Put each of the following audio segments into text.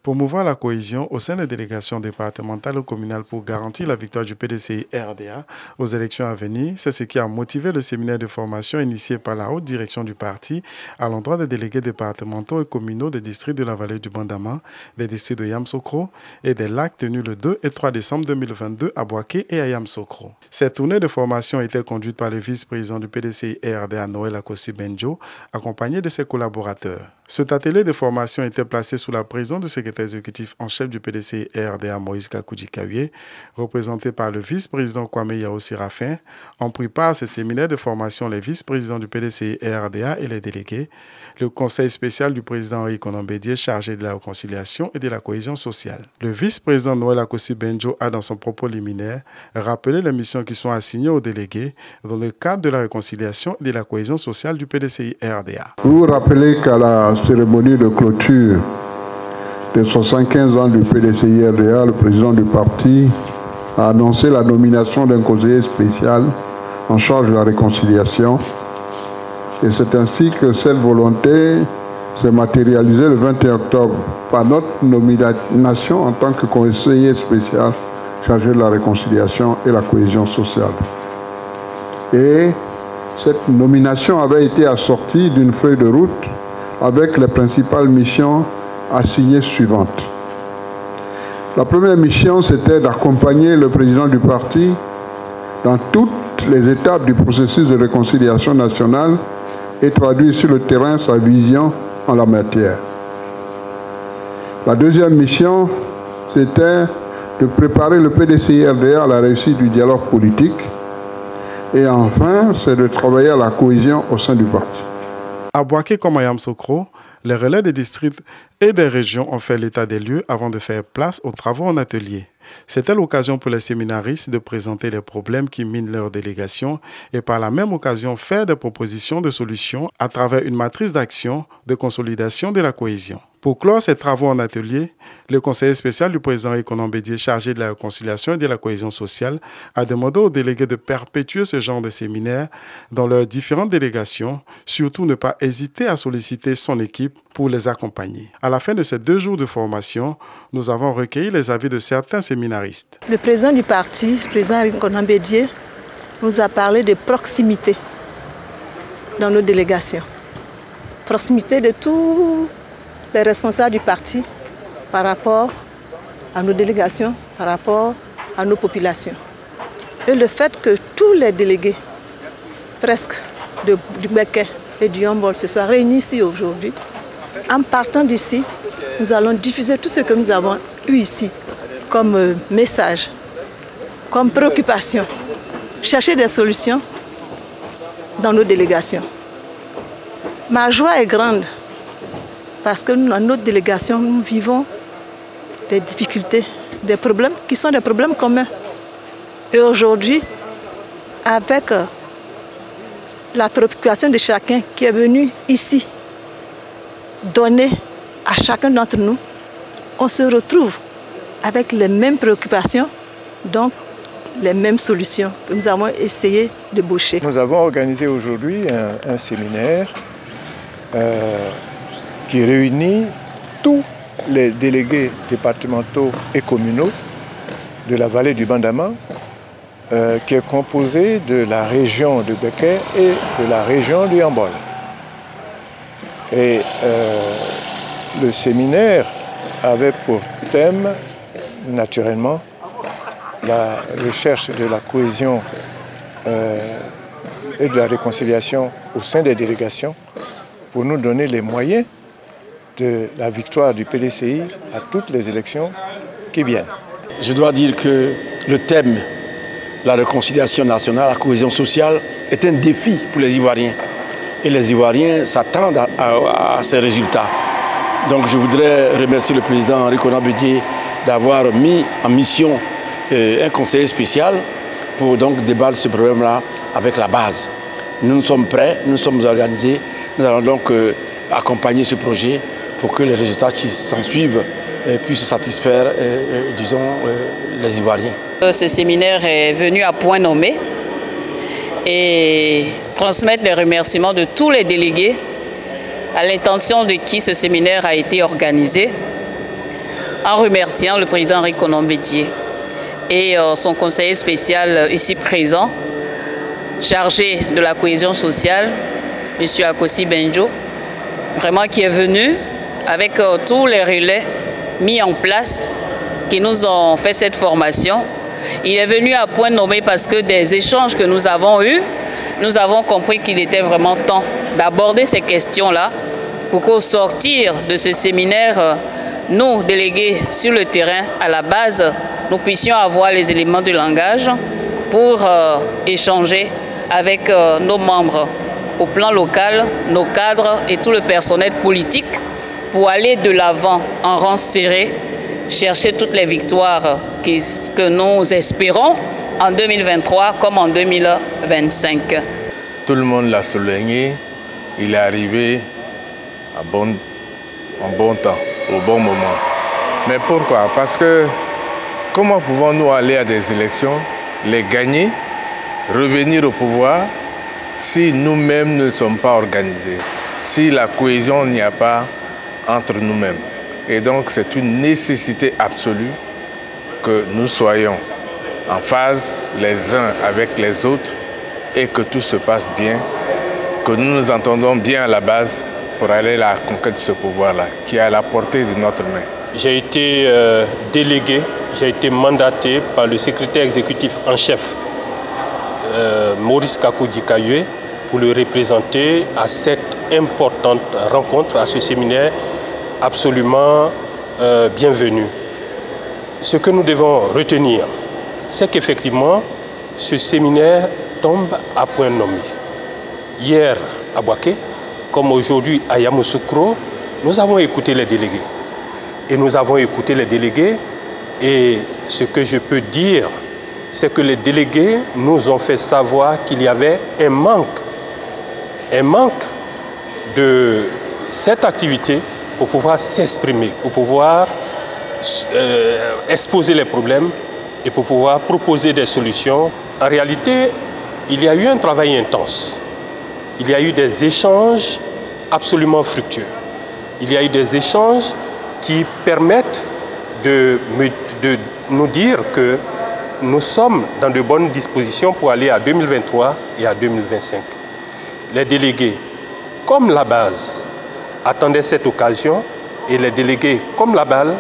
promouvoir la cohésion au sein des délégations départementales ou communales pour garantir la victoire du PDCI RDA aux élections à venir. C'est ce qui a motivé le séminaire de formation initié par la haute direction du parti à l'endroit des délégués départementaux et communaux des districts de la vallée du Bandama, des districts de Yamsokro et des lacs tenus le 2 et 3 décembre 2022 à Boaké et à Yamsokro. Cette tournée de formation était conduite par le vice-président du PDCI RDA, Noël Akossi Benjo, accompagné de ses collaborateurs. Cet atelier de formation était placé sous la présidence du secrétaire exécutif en chef du PDCI RDA, Moïse Kakoudji Kaouye, représenté par le vice-président Kwame Yao Séraphin. On prit part à ce séminaire de formation les vice-présidents du PDCI RDA et les délégués, le conseil spécial du président Henri Konan Bédié chargé de la réconciliation et de la cohésion sociale. Le vice-président Noël Akossi Benjo a, dans son propos liminaire, rappelé les missions qui sont assignées aux délégués dans le cadre de la réconciliation et de la cohésion sociale du PDCI RDA. Vous vous rappelez qu'à la cérémonie de clôture des 75 ans du PDCI RDA, le président du parti a annoncé la nomination d'un conseiller spécial en charge de la réconciliation. Et c'est ainsi que cette volonté s'est matérialisée le 21 octobre par notre nomination en tant que conseiller spécial chargé de la réconciliation et la cohésion sociale. Et cette nomination avait été assortie d'une feuille de route avec les principales missions assignées suivantes. La première mission, c'était d'accompagner le président du parti dans toutes les étapes du processus de réconciliation nationale et traduire sur le terrain sa vision en la matière. La deuxième mission, c'était de préparer le PDCI RDA à la réussite du dialogue politique. Et enfin, c'est de travailler à la cohésion au sein du parti. À Boaké comme à Yamsokro, les relais des districts et des régions ont fait l'état des lieux avant de faire place aux travaux en atelier. C'était l'occasion pour les séminaristes de présenter les problèmes qui minent leur délégation et par la même occasion faire des propositions de solutions à travers une matrice d'action de consolidation de la cohésion. Pour clore ces travaux en atelier, le conseiller spécial du président Henri Konan Bédié chargé de la réconciliation et de la cohésion sociale a demandé aux délégués de perpétuer ce genre de séminaire dans leurs différentes délégations, surtout ne pas hésiter à solliciter son équipe pour les accompagner. À la fin de ces 2 jours de formation, nous avons recueilli les avis de certains séminaristes. Le président du parti, le président Henri Konan Bédié, nous a parlé de proximité dans nos délégations. Proximité de tous les responsables du parti par rapport à nos délégations, par rapport à nos populations. Et le fait que tous les délégués, presque du Béké et du Yombol, se soient réunis ici aujourd'hui, en partant d'ici, nous allons diffuser tout ce que nous avons eu ici comme message, comme préoccupation, chercher des solutions dans nos délégations. Ma joie est grande parce que nous, dans notre délégation, nous vivons des difficultés, des problèmes qui sont des problèmes communs. Et aujourd'hui, avec la préoccupation de chacun qui est venu ici donner à chacun d'entre nous, on se retrouve avec les mêmes préoccupations, donc les mêmes solutions que nous avons essayé de boucher. Nous avons organisé aujourd'hui un séminaire qui réunit tous les délégués départementaux et communaux de la vallée du Bandama, qui est composé de la région de Béké et de la région du Yambol. Et le séminaire avait pour thème, naturellement, la recherche de la cohésion et de la réconciliation au sein des délégations pour nous donner les moyens de la victoire du PDCI à toutes les élections qui viennent. Je dois dire que le thème, la réconciliation nationale, la cohésion sociale, est un défi pour les Ivoiriens. Et les Ivoiriens s'attendent à ces résultats. Donc je voudrais remercier le président Henri Konan Bédié d'avoir mis en mission un conseiller spécial pour donc débattre ce problème-là avec la base. Nous sommes prêts, nous sommes organisés, nous allons donc accompagner ce projet pour que les résultats qui s'en suivent puissent satisfaire, disons, les Ivoiriens. Ce séminaire est venu à point nommé et transmettre les remerciements de tous les délégués à l'intention de qui ce séminaire a été organisé en remerciant le président Rico Nombédié et son conseiller spécial ici présent, chargé de la cohésion sociale, M. Akosi Benjo, vraiment qui est venu avec tous les relais mis en place qui nous ont fait cette formation. Il est venu à point nommé parce que des échanges que nous avons eus, nous avons compris qu'il était vraiment temps d'aborder ces questions-là pour qu'au sortir de ce séminaire, nous, délégués sur le terrain, à la base, nous puissions avoir les éléments de langage pour échanger avec nos membres au plan local, nos cadres et tout le personnel politique pour aller de l'avant en rang serré, chercher toutes les victoires que nous espérons en 2023 comme en 2025. Tout le monde l'a souligné, il est arrivé en bon temps, au bon moment. Mais pourquoi? Parce que comment pouvons-nous aller à des élections, les gagner, revenir au pouvoir, si nous-mêmes ne sommes pas organisés, si la cohésion n'y a pas entre nous-mêmes? Et donc c'est une nécessité absolue que nous soyons en phase les uns avec les autres et que tout se passe bien, que nous nous entendons bien à la base pour aller à la conquête de ce pouvoir-là, qui est à la portée de notre main. J'ai été délégué, j'ai été mandaté par le secrétaire exécutif en chef, Maurice Kakou-Dikayue, pour le représenter à cette importante rencontre, à ce séminaire absolument bienvenu. Ce que nous devons retenir, c'est qu'effectivement, ce séminaire tombe à point nommé. Hier à Boaké, comme aujourd'hui à Yamoussoukro, nous avons écouté les délégués. Et nous avons écouté les délégués et ce que je peux dire, c'est que les délégués nous ont fait savoir qu'il y avait un manque de cette activité pour pouvoir s'exprimer, pour pouvoir exposer les problèmes et pour pouvoir proposer des solutions. En réalité, il y a eu un travail intense. Il y a eu des échanges absolument fructueux. Il y a eu des échanges qui permettent de nous dire que nous sommes dans de bonnes dispositions pour aller à 2023 et à 2025. Les délégués, comme la base, attendaient cette occasion et les délégués, comme la balle,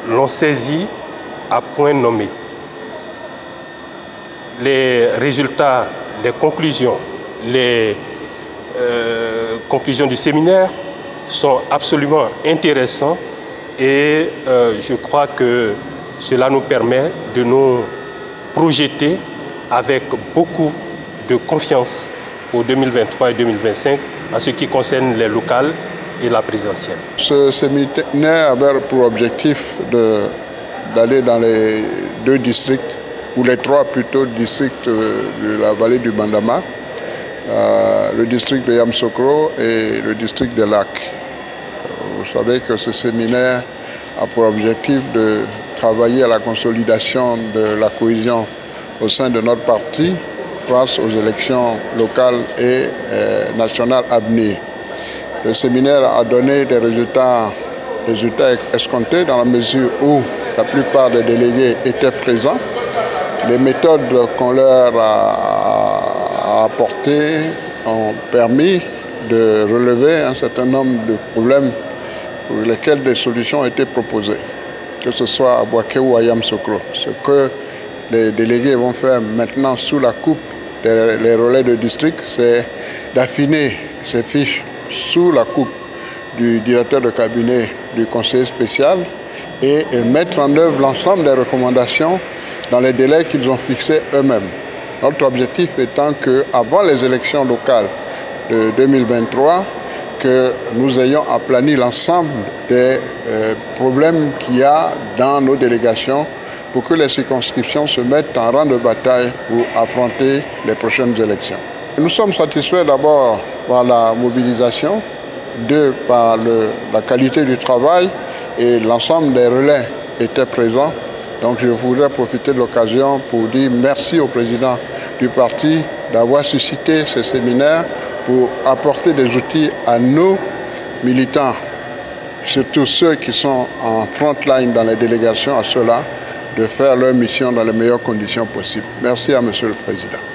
l'ont saisi à point nommé. Les résultats, les conclusions du séminaire sont absolument intéressants et je crois que cela nous permet de nous projeter avec beaucoup de confiance pour 2023 et 2025 en ce qui concerne les locales et la présidentielle. Ce séminaire avait pour objectif d'aller dans les 2 districts, ou les 3 plutôt districts de la vallée du Bandama, le district de Yamoussoukro et le district de Lac. Vous savez que ce séminaire a pour objectif de travailler à la consolidation de la cohésion au sein de notre parti face aux élections locales et nationales à venir. Le séminaire a donné des résultats escomptés dans la mesure où la plupart des délégués étaient présents. Les méthodes qu'on leur a apportées ont permis de relever un certain nombre de problèmes pour lesquels des solutions ont été proposées, que ce soit à Boaké ou à Yamoussoukro. Ce que les délégués vont faire maintenant sous la coupe des relais de district, c'est d'affiner ces fiches sous la coupe du directeur de cabinet du conseiller spécial et mettre en œuvre l'ensemble des recommandations dans les délais qu'ils ont fixés eux-mêmes. Notre objectif étant qu'avant les élections locales de 2023, que nous ayons aplani l'ensemble des problèmes qu'il y a dans nos délégations pour que les circonscriptions se mettent en rang de bataille pour affronter les prochaines élections. Nous sommes satisfaits d'abord par la mobilisation, par la qualité du travail et l'ensemble des relais étaient présents. Donc je voudrais profiter de l'occasion pour dire merci au président du parti d'avoir suscité ce séminaire pour apporter des outils à nos militants surtout ceux qui sont en front line dans les délégations, à ceux-là de faire leur mission dans les meilleures conditions possibles. Merci à Monsieur le Président.